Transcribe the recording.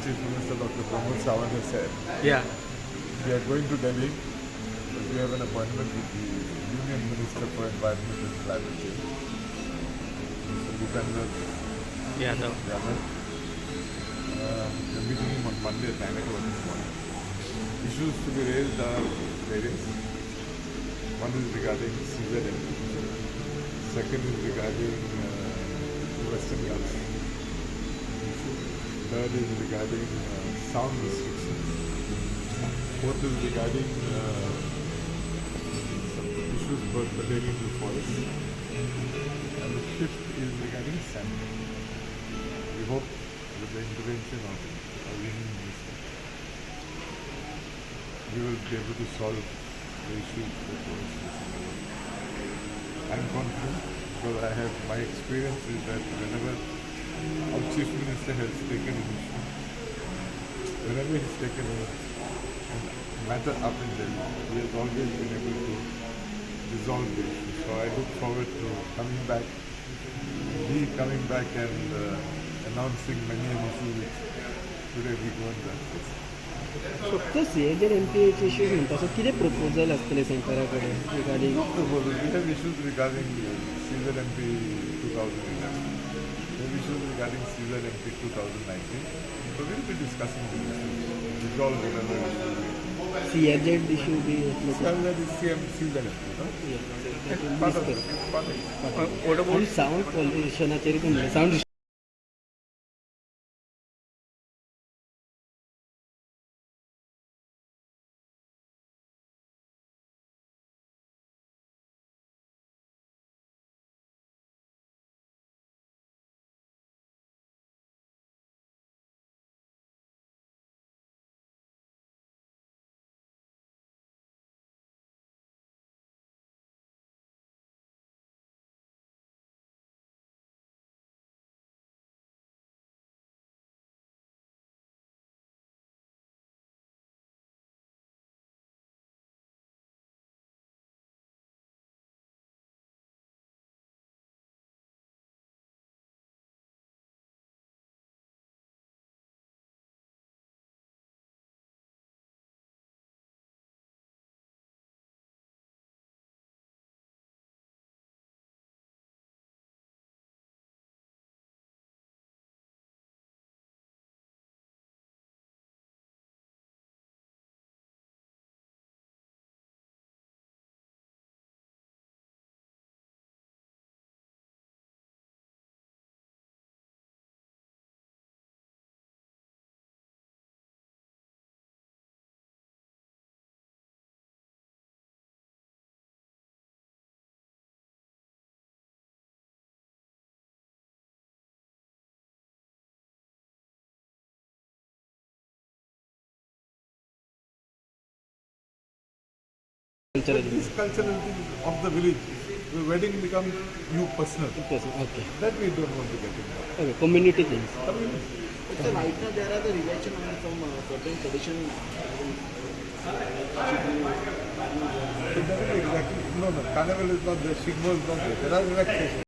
Chief Minister Dr. Pramod Sawant has said, Yeah. we are going to Delhi. We have an appointment with the Union Minister for Environment and Climate Change, Mr. Bhupendra Yeah. Yadav. We are meeting him on Monday at 9 o'clock this morning. Issues to be raised are various. One is regarding CZM. Second is regarding Western Ghats. Third is regarding sound restrictions. Fourth is regarding some issues pertaining to forest. And the fifth is regarding sand. We hope with the intervention of our Union Minister, we will be able to solve the issues that forest facing. I am confident because I have my experience is that whenever our Chief Minister has taken an issue, whenever he's taken a matter up in Delhi, he has always been able to resolve the issue. So I look forward to coming back and announcing many an issue which today we go and discuss. फक्त CZMP issues म्हणटा सो कितें proposal आसतले सेंटरा कडेन regarding We have issues regarding CZMP 2011. We have issues regarding CZMP 2019. So we will be discussing these issues. Resolve whatever issues. CRZ issue भी CZMP is CZMP, no? Part of it. What about sound पॉल्युशनाचेर sound This cultural thing of the village, the wedding becomes you personal. Okay. That we don't want to get involved. Okay, community things. So right now there are the relation from certain tradition. It doesn't exactly, no, Carnival is not there, Shigmo is not there. There are relaxations.